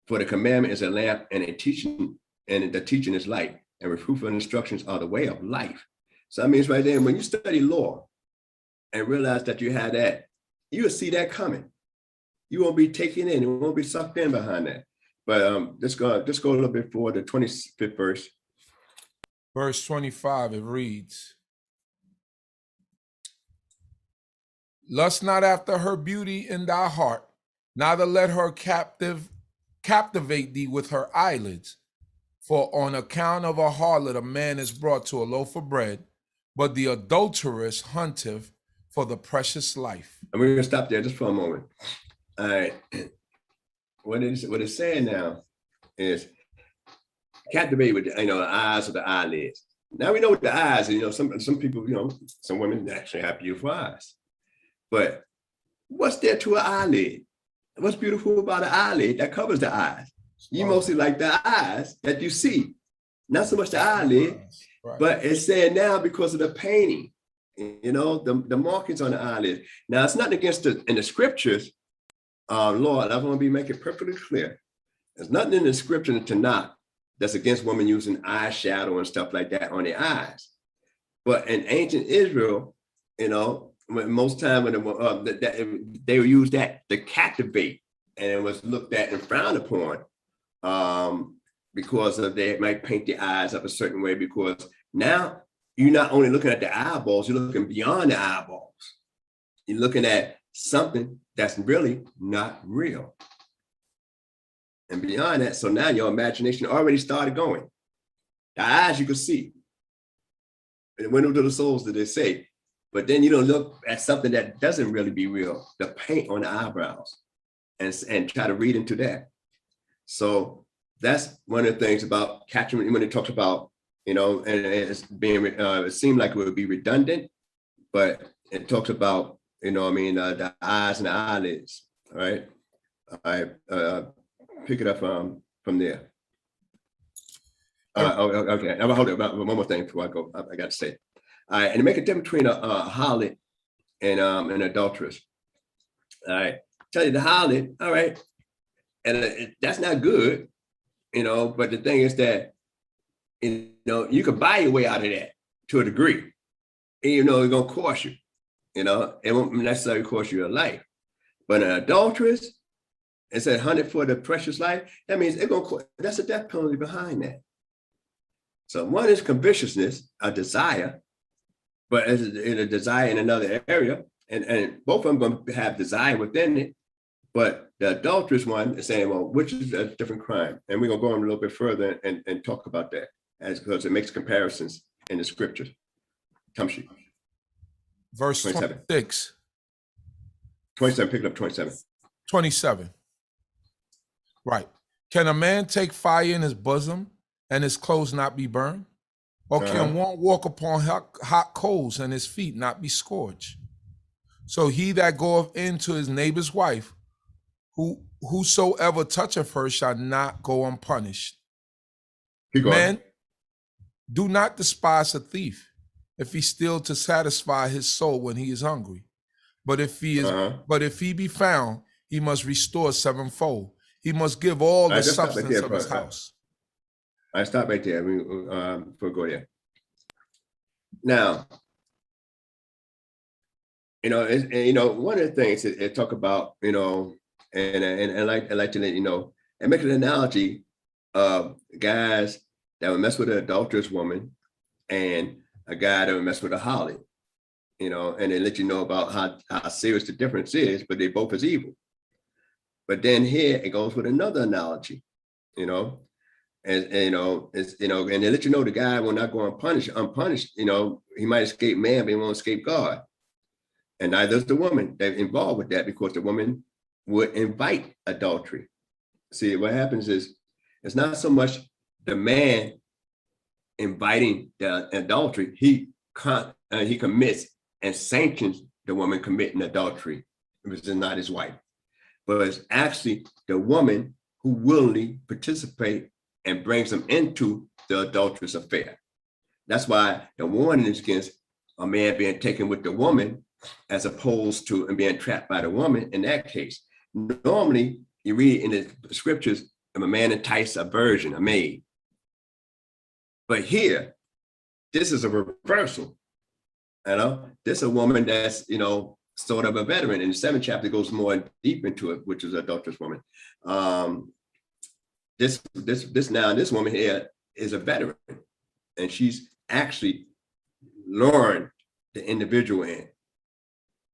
for the commandment is a lamp and a teaching, and the teaching is light, and reproof and instructions are the way of life. So that means right there, when you study law and realize that you have that, you'll see that coming. You won't be taken in, you won't be sucked in behind that. But let's go a little bit forward, the 25th verse. Verse 25, it reads, lust not after her beauty in thy heart, neither let her captivate thee with her eyelids. For on account of a harlot, a man is brought to a loaf of bread, but the adulteress hunteth for the precious life. And we're gonna stop there just for a moment. All right. What it's saying now is captivate with the eyes of the eyelids. Now we know what the eyes, some people, some women actually have beautiful eyes. But what's there to an eyelid? What's beautiful about an eyelid that covers the eyes? You mostly like the eyes that you see, not so much the eyelid, right. But it's saying now because of the painting, the markings on the eyelid. Now it's nothing against in the scriptures, Lord, I want to make it perfectly clear. There's nothing in the scripture to not that's against women using eyeshadow and stuff like that on their eyes. But in ancient Israel, most time when they would use that to captivate, and it was looked at and frowned upon because of they might paint the eyes up a certain way, because now you're not only looking at the eyeballs, you're looking beyond the eyeballs. You're looking at something that's really not real. And beyond that, so now your imagination already started going. The eyes you could see. And it went into the souls, that they say. But then you don't look at something that doesn't really be real, the paint on the eyebrows, and try to read into that. So that's one of the things about catching when it talks about, and it's being, it seemed like it would be redundant, but it talks about, the eyes and the eyelids, all right? I pick it up from there. Okay, I'll hold it about one more thing before I go. I got to say it. All right, and to make a difference between a harlot and an adulteress. All right, tell you the harlot, all right, and that's not good, but the thing is that, you can buy your way out of that to a degree. And, it's going to cost you, it won't necessarily cost you your life. But an adulteress, it said 100 for the precious life. That means that's a death penalty behind that. So one is covetousness, a desire, but as a desire in another area, and both of them going to have desire within it. But the adulterous one is saying, well, which is a different crime? And we're going to go on a little bit further and talk about that, because it makes comparisons in the scriptures. Come sheet. Verse 26. 27, pick it up 27. 27. Right. Can a man take fire in his bosom and his clothes not be burned? Or can one walk upon hot coals and his feet not be scorched? So he that goeth into his neighbor's wife, whosoever toucheth her shall not go unpunished. Men, do not despise a thief if he steal to satisfy his soul when he is hungry. But if he be found, he must restore sevenfold. He must give all the substance of his house. I stop right there. Before we go there. Now, one of the things it talk about, and I like to let and make an analogy of guys that would mess with an adulterous woman and a guy that would mess with a harlot, and they let you know about how serious the difference is, but they both is evil. But then here it goes with another analogy, and they let you know the guy will not go unpunished. He might escape man, but he won't escape God. And neither is the woman that's involved with that, because the woman would invite adultery. See, what happens is it's not so much the man inviting the adultery, he commits and sanctions the woman committing adultery, which is not his wife. But it's actually the woman who willingly participate and brings them into the adulterous affair. That's why the warning is against a man being taken with the woman as opposed to being trapped by the woman in that case. Normally, you read in the scriptures, if a man entices a virgin, a maid. But here, this is a reversal. This is a woman that's, sort of a veteran. In the 7th chapter goes more deep into it, which is an adulterous woman. This woman here is a veteran, and she's actually luring the individual in.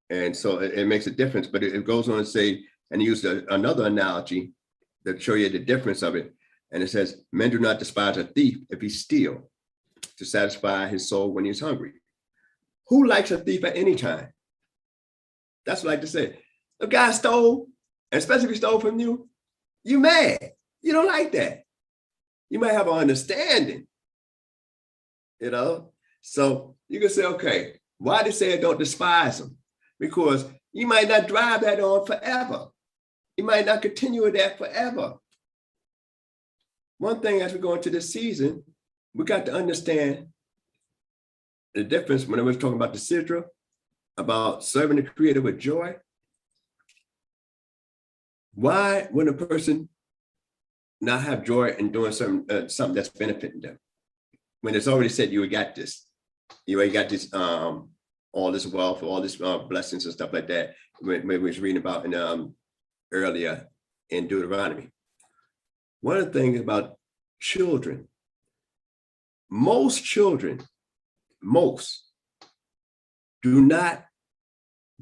And so it makes a difference, but it goes on to say, and use another analogy to show you the difference of it. And it says, men do not despise a thief if he steal to satisfy his soul when he's hungry. Who likes a thief at any time? That's what I like to say. A guy stole, and especially if he stole from you, you mad. You don't like that. You might have an understanding, you know? So you can say, okay, why they say don't despise him? Because you might not drive that on forever. You might not continue with that forever. One thing as we go into this season, we got to understand the difference when I was talking about the Sidra, about serving the Creator with joy. Why would a person not have joy in doing something that's benefiting them? When it's already said you got this, you already got this, all this wealth, all this blessings and stuff like that. When we was reading about in earlier in Deuteronomy. One of the things about children, most children, do not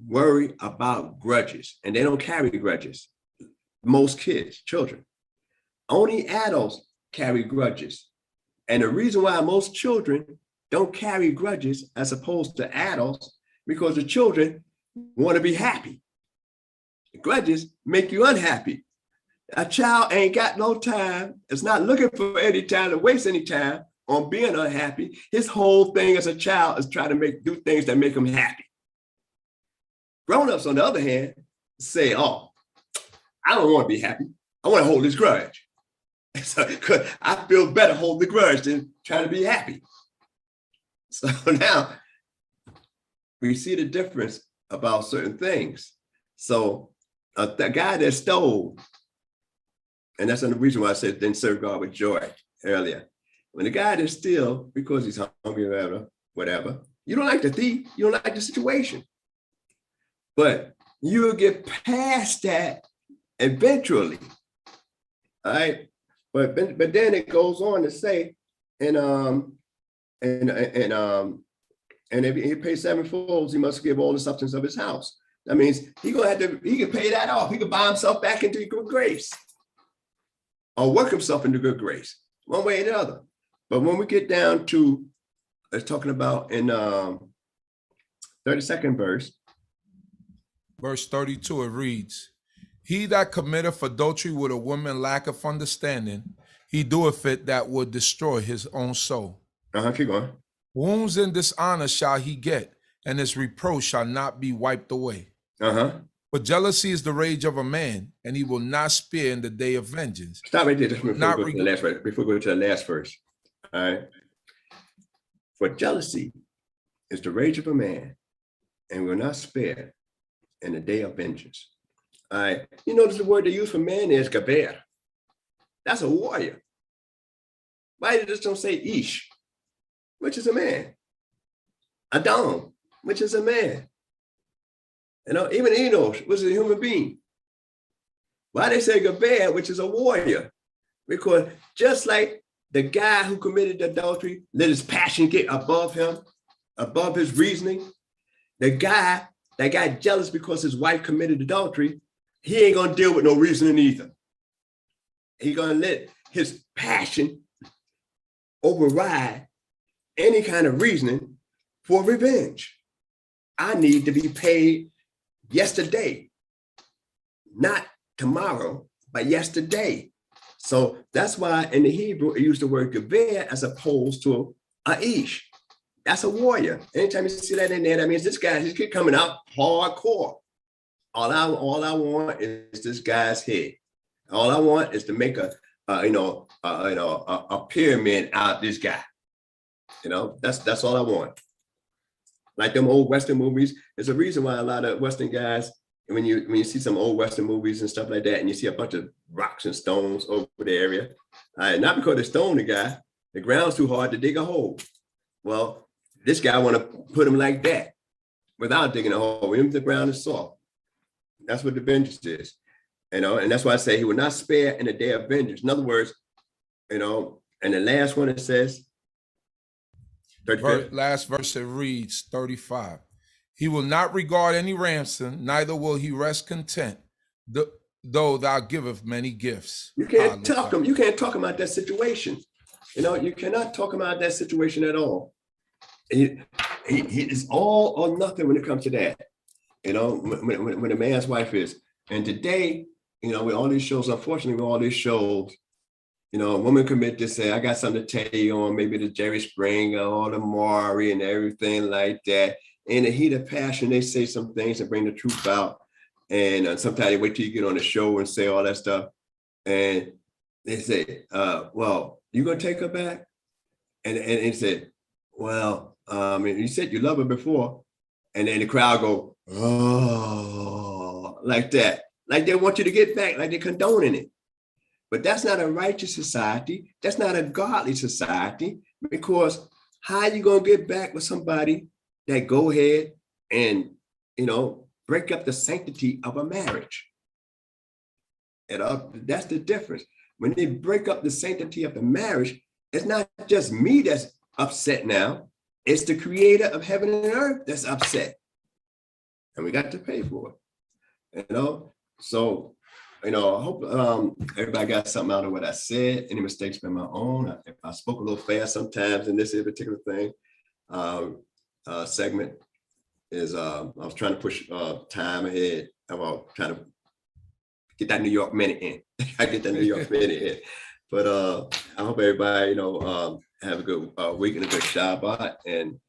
worry about grudges, and they don't carry grudges. Most kids, children. Only adults carry grudges. And the reason why most children don't carry grudges as opposed to adults, because the children want to be happy. The grudges make you unhappy. A child ain't got no time. It's not looking for any time to waste any time on being unhappy. His whole thing as a child is trying to do things that make him happy. Grown-ups, on the other hand, say, oh, I don't want to be happy. I want to hold this grudge. So, because I feel better holding the grudge than trying to be happy. So now we see the difference about certain things. So the guy that stole, and that's another reason why I said then serve God with joy earlier. When the guy that steals because he's hungry or whatever, you don't like the thief, you don't like the situation. But you'll get past that eventually. All right. But then it goes on to say, and if he pays sevenfold, he must give all the substance of his house. That means he can pay that off. He can buy himself back into good grace, or work himself into good grace, one way or the other. But when we get down to, it's talking about in 32nd verse. Verse 32, it reads, he that committeth adultery with a woman lacketh understanding. He doeth it that would destroy his own soul. Keep going. Wounds and dishonor shall he get, and his reproach shall not be wiped away. But jealousy is the rage of a man, and he will not spare in the day of vengeance. Stop right there just before we go to the last verse. All right. For jealousy is the rage of a man, and will not spare in the day of vengeance. All right. You notice the word they use for man is gaber. That's a warrior. Why they just don't say ish, which is a man? Adam, which is a man. You know, even Enosh was a human being. Why they say gaber, which is a warrior? Because just like the guy who committed adultery, let his passion get above him, above his reasoning. The guy that got jealous because his wife committed adultery, he ain't gonna deal with no reasoning either. He gonna let his passion override any kind of reasoning for revenge. I need to be paid yesterday, not tomorrow, but yesterday. So that's why in the Hebrew, it used the word gever as opposed to a ish. That's a warrior. Anytime you see that in there, that means this guy, he's coming out hardcore. All I want is this guy's head. All I want is to make a pyramid out of this guy. You know, that's all I want. Like them old Western movies, there's a reason why a lot of Western guys, when you see some old Western movies and stuff like that, and you see a bunch of rocks and stones over the area, not because they stoned the guy, the ground's too hard to dig a hole. Well, this guy want to put him like that without digging a hole. Even if the ground is soft. That's what the vengeance is. You know, and that's why I say he will not spare in the day of vengeance. In other words, you know, and the last one it says, last verse it reads 35. He will not regard any ransom, neither will he rest content, though thou giveth many gifts. You can't talk him. You can't talk about that situation. You know, you cannot talk about that situation at all. it's all or nothing when it comes to that. You know, when a man's wife is. And today, you know, with all these shows, unfortunately, with all these shows, you know, a woman commit to say, I got something to tell you on maybe the Jerry Springer or the Maury and everything like that. In the heat of passion, they say some things and bring the truth out. And sometimes they wait till you get on the show and say all that stuff. And they say, well, you gonna take her back? And he said, well, you said you love her before. And then the crowd go, oh, like that. Like they want you to get back, like they're condoning it. But that's not a righteous society. That's not a godly society, because how are you going to get back with somebody that go ahead and, you know, break up the sanctity of a marriage? And that's the difference. When they break up the sanctity of the marriage, it's not just me that's upset now. It's the creator of heaven and earth that's upset. And we got to pay for it, you know? So, you know, I hope everybody got something out of what I said. Any mistakes been my own. If I spoke a little fast sometimes in this particular thing, segment is, I was trying to push time ahead. I was trying to get that New York minute in. I get that New York minute in. But I hope everybody, you know, have a good week and a good Shabbat. And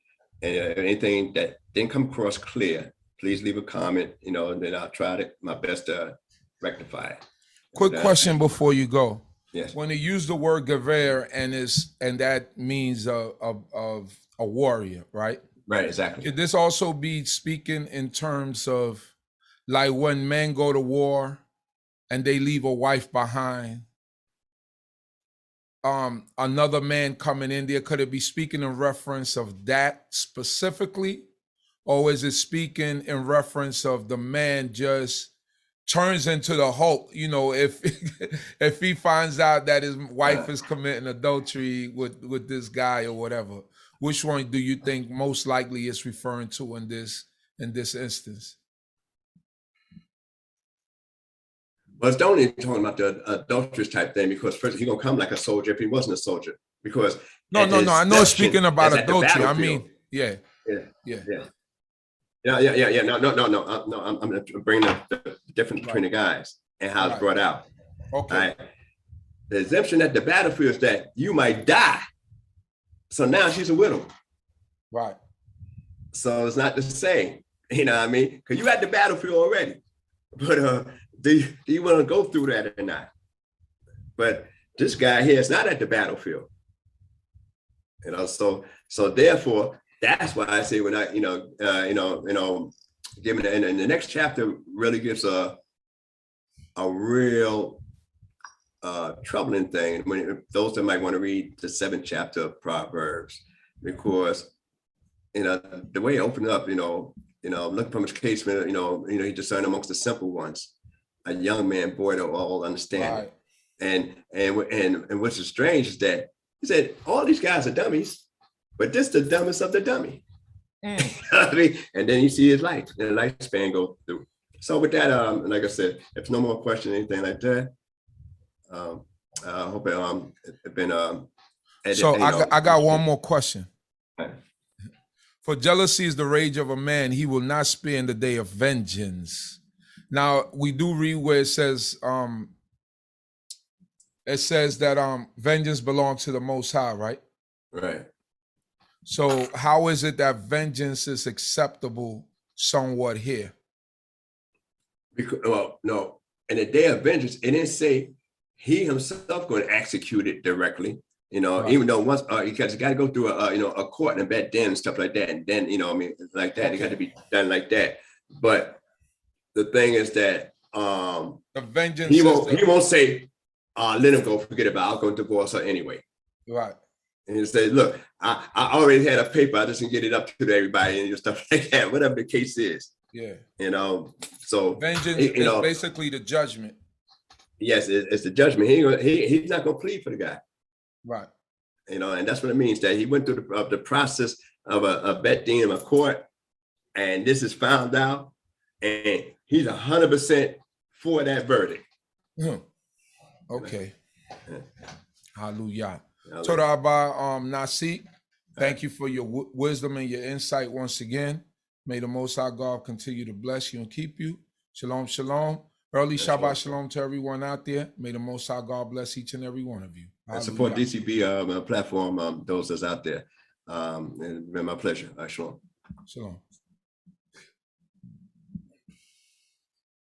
anything that didn't come across clear, please leave a comment, you know, and then I'll try my best to rectify it. Quick question before you go. Yes. When you use the word gever and that means of a warrior, right? Right, exactly. Could this also be speaking in terms of like when men go to war and they leave a wife behind? Another man coming in there, could it be speaking in reference of that specifically? Or is it speaking in reference of the man just turns into the Hulk, you know, if if he finds out that his wife is committing adultery with this guy or whatever? Which one do you think most likely is referring to in this instance? Well, it's only talking about the adulterous type thing, because first he's gonna come like a soldier if he wasn't a soldier. Because no, I know it's speaking about adultery. I mean, yeah. No, I'm bringing the difference between the guys and how it's brought out. Okay. Right? The exemption at the battlefield is that you might die. So now she's a widow. Right. So it's not the same, you know what I mean? Because you at the battlefield already. But do you want to go through that or not? But this guy here is not at the battlefield. You know, so therefore, that's why I say when I, given and the next chapter really gives a real troubling thing when those that might want to read the 7th chapter of Proverbs, because the way it opened up, looking from his casement, he discerned amongst the simple ones, a young man void of all understanding. Right. And what's strange is that he said all these guys are dummies, but this the dumbest of the dummy. I mean, and then you see his life and the lifespan go through. So with that, like I said, if no more questions, anything like that, I hope it's been so I got one more question. Right. For jealousy is the rage of a man, he will not spare in the day of vengeance. Now we do read where it says that vengeance belongs to the Most High, right? Right. So how is it that vengeance is acceptable somewhat here? Because, well, no, in the day of vengeance, it didn't say he himself going to execute it directly. Right. Even though once because you got to go through a court and a bed den and stuff like that, and then like that, it got to be done like that. But the thing is that the vengeance he won't say let him go, forget about it, I'll go divorce her anyway. Right. And he said, look, I already had a paper, I just can get it up to everybody and stuff like that, whatever the case is. Yeah. So vengeance is basically the judgment. Yes, it's the judgment. He's not gonna plead for the guy. Right. And that's what it means, that he went through the process of a bet din, a court, and this is found out, and he's 100% for that verdict. Okay. Hallelujah. Torah by Nasik. Thank you for your wisdom and your insight once again. May the Most High God continue to bless you and keep you. Shalom, shalom. Early Shabbat shalom to everyone out there. May the Most High God bless each and every one of you. And support D.C.B. Platform, those that's out there. And it's been my pleasure. Shalom. Shalom.